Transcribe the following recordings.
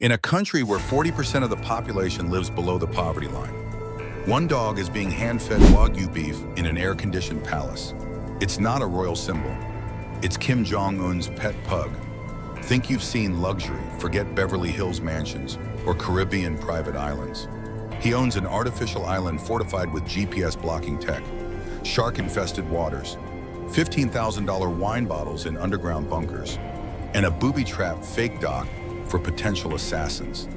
In a country where 40% of the population lives below the poverty line, one dog is being hand-fed Wagyu beef in an air-conditioned palace. It's not a royal symbol. It's Kim Jong Un's pet pug. Think you've seen luxury, forget Beverly Hills mansions or Caribbean private islands. He owns an artificial island fortified with GPS blocking tech, shark-infested waters, $15,000 wine bottles in underground bunkers, and a booby-trapped fake dock for potential assassins.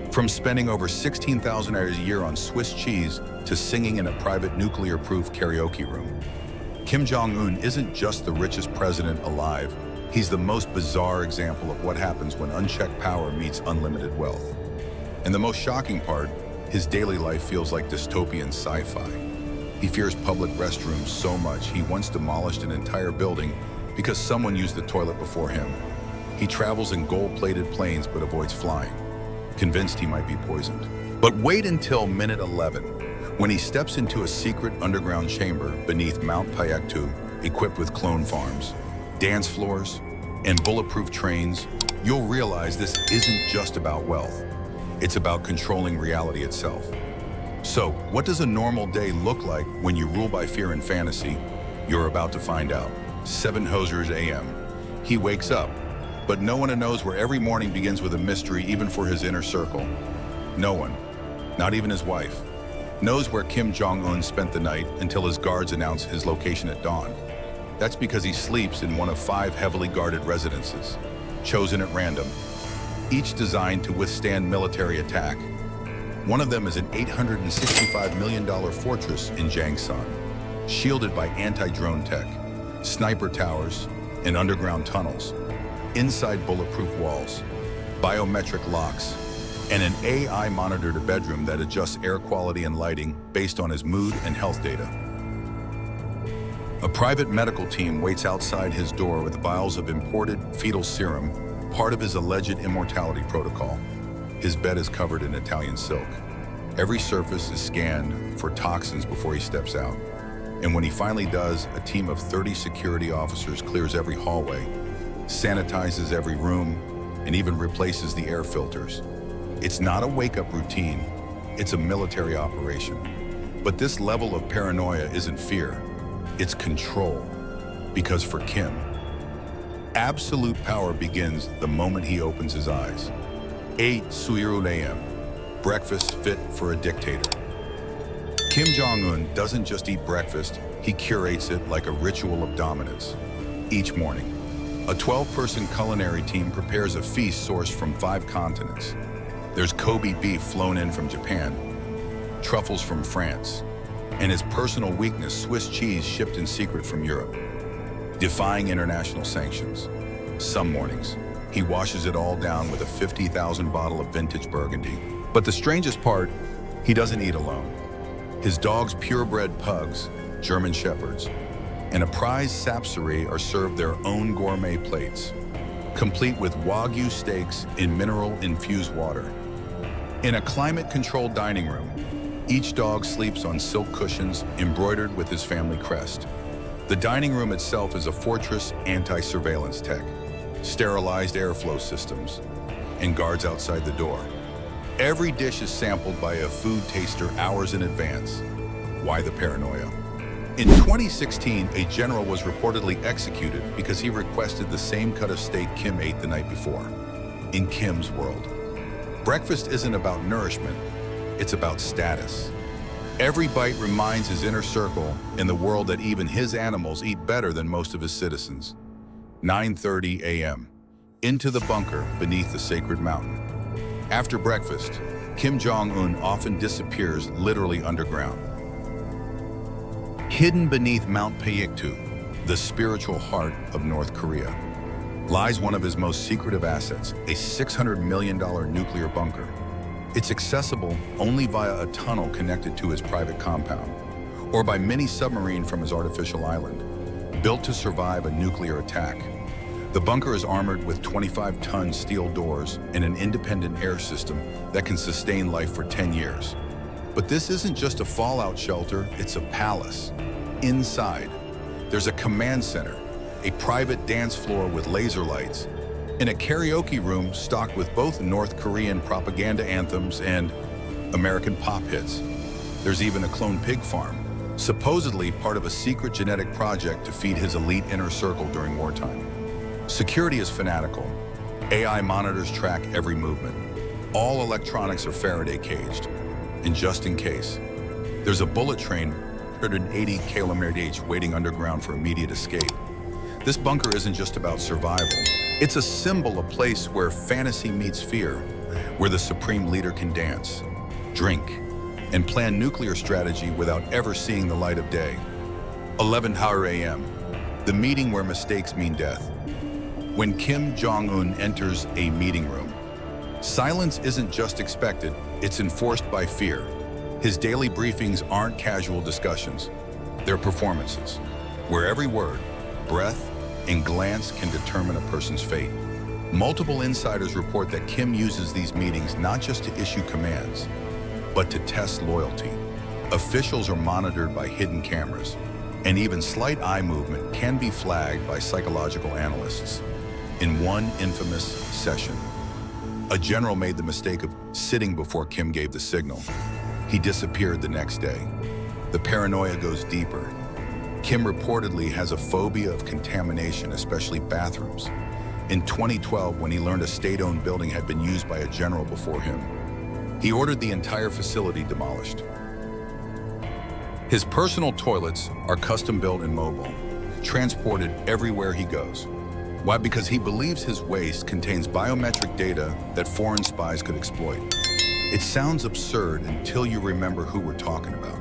From spending over $16,000 a year on Swiss cheese to singing in a private nuclear-proof karaoke room, Kim Jong Un isn't just the richest president alive, he's the most bizarre example of what happens when unchecked power meets unlimited wealth. And the most shocking part, his daily life feels like dystopian sci-fi. He fears public restrooms so much he once demolished an entire building because someone used the toilet before him. He travels in gold-plated planes but avoids flying, convinced he might be poisoned. But wait until minute 11, when he steps into a secret underground chamber beneath Mount Paektu, equipped with clone farms, dance floors, and bulletproof trains. You'll realize this isn't just about wealth. It's about controlling reality itself. So, what does a normal day look like when you rule by fear and fantasy? You're about to find out. 7 Hosers a.m. He wakes up, but no one knows where every morning begins with a mystery even for his inner circle. No one, not even his wife, knows where Kim Jong Un spent the night until his guards announce his location at dawn. That's because he sleeps in one of 5 heavily guarded residences, chosen at random, each designed to withstand military attack. One of them is an $865 million fortress in Jangsan, shielded by anti-drone tech, sniper towers, and underground tunnels. Inside bulletproof walls, biometric locks, and an AI-monitored bedroom that adjusts air quality and lighting based on his mood and health data. A private medical team waits outside his door with vials of imported fetal serum, part of his alleged immortality protocol. His bed is covered in Italian silk. Every surface is scanned for toxins before he steps out. And when he finally does, a team of 30 security officers clears every hallway, sanitizes every room, and even replaces the air filters. It's not a wake-up routine, it's a military operation. But this level of paranoia isn't fear, it's control. Because for Kim, absolute power begins the moment he opens his eyes. 8 surreal a.m., breakfast fit for a dictator. Kim Jong Un doesn't just eat breakfast, he curates it like a ritual of dominance. Each morning, a 12-person culinary team prepares a feast sourced from 5 continents. There's Kobe beef flown in from Japan, truffles from France, and his personal weakness, Swiss cheese shipped in secret from Europe. Defying international sanctions. Some mornings, he washes it all down with a 50,000 bottle of vintage Burgundy. But the strangest part, he doesn't eat alone. His dog's purebred pugs, German Shepherds, and a prize sapsary are served their own gourmet plates, complete with Wagyu steaks in mineral-infused water. In a climate-controlled dining room, each dog sleeps on silk cushions embroidered with his family crest. The dining room itself is a fortress anti-surveillance tech, sterilized airflow systems, and guards outside the door. Every dish is sampled by a food taster hours in advance. Why the paranoia? In 2016, a general was reportedly executed because he requested the same cut of steak Kim ate the night before. In Kim's world, breakfast isn't about nourishment, it's about status. Every bite reminds his inner circle in the world that even his animals eat better than most of his citizens. 9:30 a.m. Into the bunker beneath the sacred mountain. After breakfast, Kim Jong Un often disappears literally underground. Hidden beneath Mount Paektu, the spiritual heart of North Korea, lies one of his most secretive assets, a $600 million nuclear bunker. It's accessible only via a tunnel connected to his private compound, or by mini submarine from his artificial island, built to survive a nuclear attack. The bunker is armored with 25-ton steel doors and an independent air system that can sustain life for 10 years. But this isn't just a fallout shelter, it's a palace. Inside, there's a command center, a private dance floor with laser lights, In a karaoke room stocked with both North Korean propaganda anthems and American pop hits. There's even a clone pig farm, supposedly part of a secret genetic project to feed his elite inner circle during wartime. Security is fanatical. AI monitors track every movement. All electronics are Faraday caged. And just in case, there's a bullet train 180 km/h waiting underground for immediate escape. This bunker isn't just about survival. It's a symbol, a place where fantasy meets fear, where the supreme leader can dance, drink, and plan nuclear strategy without ever seeing the light of day. 11 a.m., the meeting where mistakes mean death. When Kim Jong Un enters a meeting room, silence isn't just expected, it's enforced by fear. His daily briefings aren't casual discussions, they're performances, where every word, breath, and glance can determine a person's fate. Multiple insiders report that Kim uses these meetings not just to issue commands, but to test loyalty. Officials are monitored by hidden cameras, and even slight eye movement can be flagged by psychological analysts. In one infamous session, a general made the mistake of sitting before Kim gave the signal. He disappeared the next day. The paranoia goes deeper. Kim reportedly has a phobia of contamination, especially bathrooms. In 2012, when he learned a state-owned building had been used by a general before him, he ordered the entire facility demolished. His personal toilets are custom-built and mobile, transported everywhere he goes. Why? Because he believes his waste contains biometric data that foreign spies could exploit. It sounds absurd until you remember who we're talking about.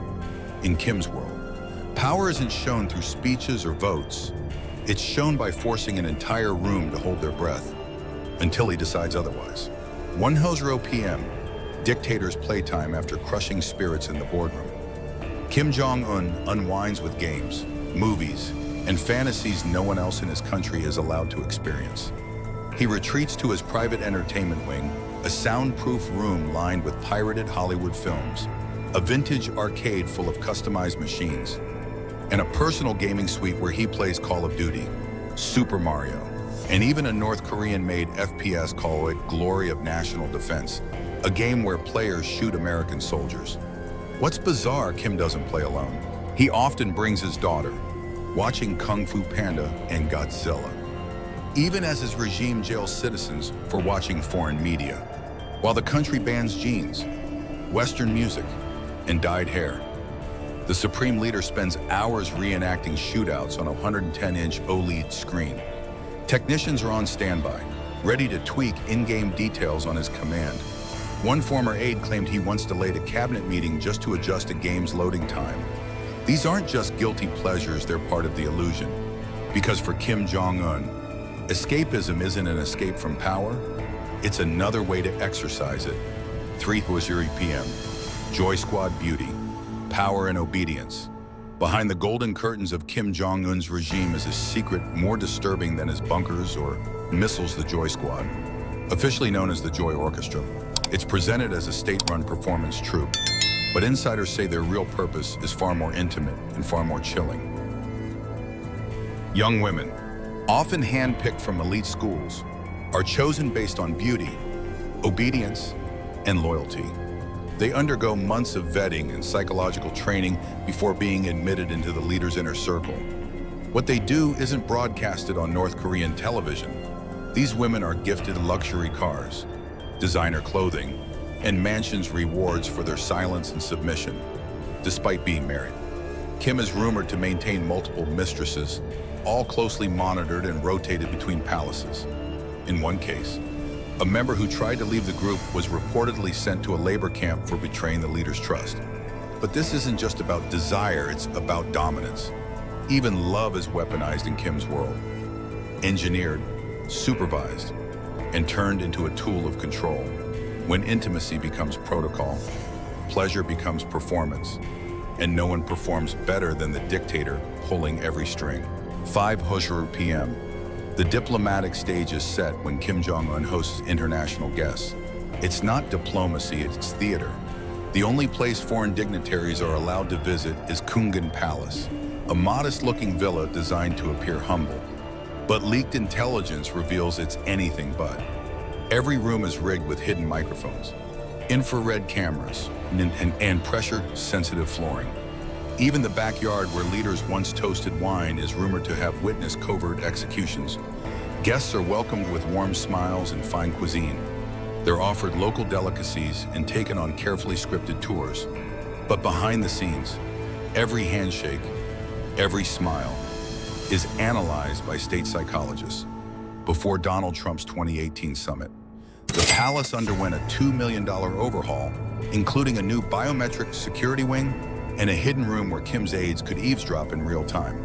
In Kim's world, power isn't shown through speeches or votes. It's shown by forcing an entire room to hold their breath until he decides otherwise. 1 p.m., Dictator's playtime after crushing spirits in the boardroom. Kim Jong Un unwinds with games, movies, and fantasies no one else in his country is allowed to experience. He retreats to his private entertainment wing, a soundproof room lined with pirated Hollywood films, a vintage arcade full of customized machines, and a personal gaming suite where he plays Call of Duty, Super Mario, and even a North Korean-made FPS called Glory of National Defense, a game where players shoot American soldiers. What's bizarre, Kim doesn't play alone. He often brings his daughter, watching Kung Fu Panda and Godzilla, even as his regime jails citizens for watching foreign media, while the country bans jeans, Western music, and dyed hair. The Supreme Leader spends hours reenacting shootouts on a 110-inch OLED screen. Technicians are on standby, ready to tweak in-game details on his command. One former aide claimed he once delayed a cabinet meeting just to adjust a game's loading time. These aren't just guilty pleasures, they're part of the illusion. Because for Kim Jong Un, escapism isn't an escape from power, it's another way to exercise it. 3 p.m. Joy Squad beauty, power and obedience. Behind the golden curtains of Kim Jong Un's regime is a secret more disturbing than his bunkers or missiles, the Joy Squad. Officially known as the Joy Orchestra, it's presented as a state-run performance troupe, but insiders say their real purpose is far more intimate and far more chilling. Young women, often handpicked from elite schools, are chosen based on beauty, obedience, and loyalty. They undergo months of vetting and psychological training before being admitted into the leader's inner circle. What they do isn't broadcasted on North Korean television. These women are gifted luxury cars, designer clothing, and mansions rewards for their silence and submission, despite being married. Kim is rumored to maintain multiple mistresses, all closely monitored and rotated between palaces. In one case, a member who tried to leave the group was reportedly sent to a labor camp for betraying the leader's trust. But this isn't just about desire, it's about dominance. Even love is weaponized in Kim's world, engineered, supervised, and turned into a tool of control. When intimacy becomes protocol, pleasure becomes performance, and no one performs better than the dictator pulling every string. 5 p.m. The diplomatic stage is set when Kim Jong Un hosts international guests. It's not diplomacy, it's theater. The only place foreign dignitaries are allowed to visit is Kungan Palace, a modest-looking villa designed to appear humble. But leaked intelligence reveals it's anything but. Every room is rigged with hidden microphones, infrared cameras, and pressure-sensitive flooring. Even the backyard where leaders once toasted wine is rumored to have witnessed covert executions. Guests are welcomed with warm smiles and fine cuisine. They're offered local delicacies and taken on carefully scripted tours. But behind the scenes, every handshake, every smile, is analyzed by state psychologists. Before Donald Trump's 2018 summit, the palace underwent a $2 million overhaul, including a new biometric security wing and a hidden room where Kim's aides could eavesdrop in real time.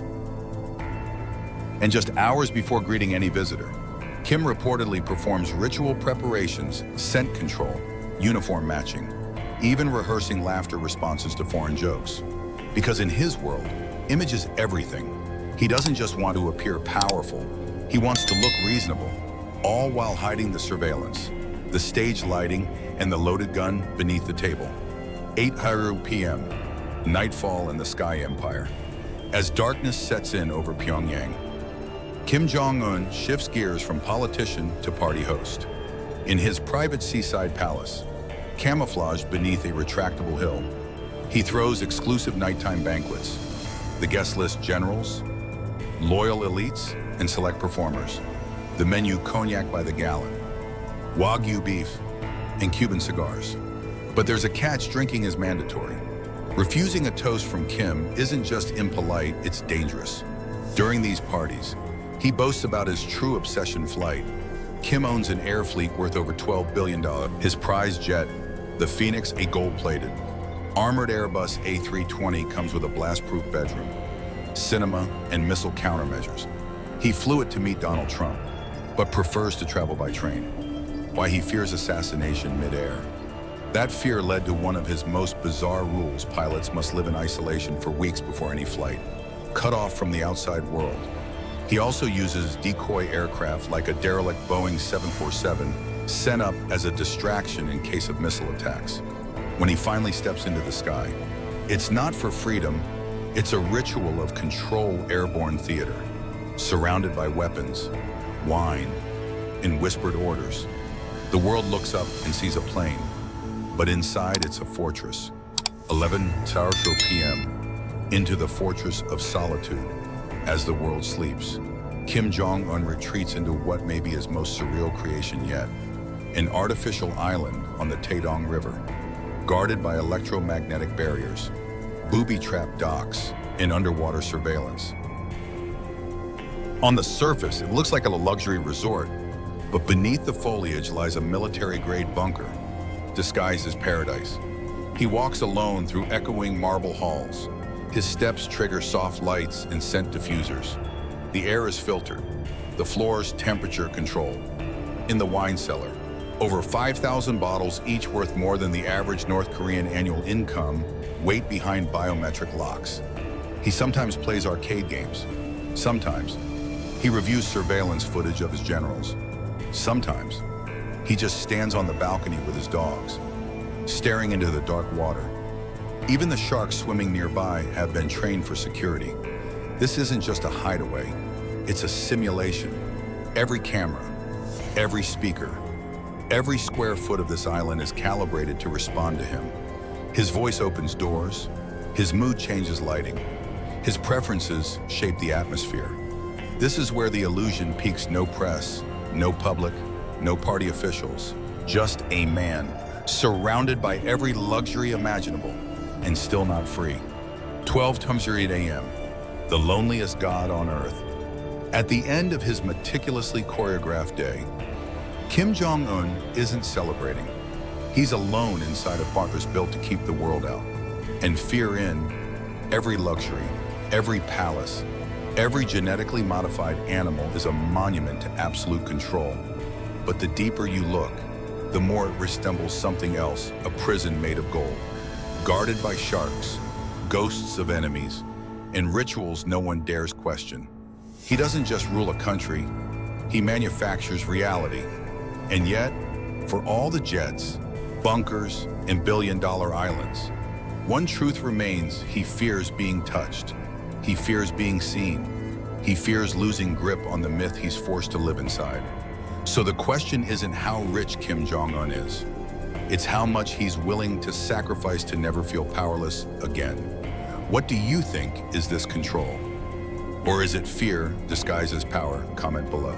And just hours before greeting any visitor, Kim reportedly performs ritual preparations, scent control, uniform matching, even rehearsing laughter responses to foreign jokes. Because in his world, image is everything. He doesn't just want to appear powerful, he wants to look reasonable, all while hiding the surveillance, the stage lighting, and the loaded gun beneath the table. 8:00 p.m., nightfall in the Sky Empire. As darkness sets in over Pyongyang, Kim Jong Un shifts gears from politician to party host. In his private seaside palace, camouflaged beneath a retractable hill, he throws exclusive nighttime banquets. The guest list generals, loyal elites, and select performers. The menu cognac by the gallon, Wagyu beef, and Cuban cigars. But there's a catch: drinking is mandatory. Refusing a toast from Kim isn't just impolite, it's dangerous. During these parties, he boasts about his true obsession flight. Kim owns an air fleet worth over $12 billion. His prize jet, the Phoenix, a gold-plated, armored Airbus A320 comes with a blast-proof bedroom, cinema, and missile countermeasures. He flew it to meet Donald Trump, but prefers to travel by train. Why? He fears assassination mid-air. That fear led to one of his most bizarre rules: pilots must live in isolation for weeks before any flight, cut off from the outside world. He also uses decoy aircraft like a derelict Boeing 747, sent up as a distraction in case of missile attacks. When he finally steps into the sky, it's not for freedom, it's a ritual of control airborne theater, surrounded by weapons, wine, and whispered orders. The world looks up and sees a plane, but inside it's a fortress. 11:00 p.m. into the fortress of solitude. As the world sleeps, Kim Jong Un retreats into what may be his most surreal creation yet, an artificial island on the Taedong River, guarded by electromagnetic barriers, booby-trapped docks, and underwater surveillance. On the surface, it looks like a luxury resort, but beneath the foliage lies a military-grade bunker, disguised as paradise. He walks alone through echoing marble halls. His steps trigger soft lights and scent diffusers. The air is filtered, the floors temperature controlled. In the wine cellar, over 5,000 bottles, each worth more than the average North Korean annual income, wait behind biometric locks. He sometimes plays arcade games. Sometimes he reviews surveillance footage of his generals. Sometimes he just stands on the balcony with his dogs, staring into the dark water. Even the sharks swimming nearby have been trained for security. This isn't just a hideaway, it's a simulation. Every camera, every speaker, every square foot of this island is calibrated to respond to him. His voice opens doors, his mood changes lighting, his preferences shape the atmosphere. This is where the illusion peaks: no press, no public, no party officials, just a man surrounded by every luxury imaginable and still not free. 12:00 a.m., the loneliest god on earth. At the end of his meticulously choreographed day, Kim Jong Un isn't celebrating. He's alone inside a bunker built to keep the world out. And fear in, every luxury, every palace, every genetically modified animal is a monument to absolute control. But the deeper you look, the more it resembles something else, a prison made of gold, guarded by sharks, ghosts of enemies, and rituals no one dares question. He doesn't just rule a country, he manufactures reality. And yet, for all the jets, bunkers, and billion-dollar islands, one truth remains: he fears being touched. He fears being seen. He fears losing grip on the myth he's forced to live inside. So the question isn't how rich Kim Jong Un is. It's how much he's willing to sacrifice to never feel powerless again. What do you think? Is this control? Or is it fear disguised as power? Comment below.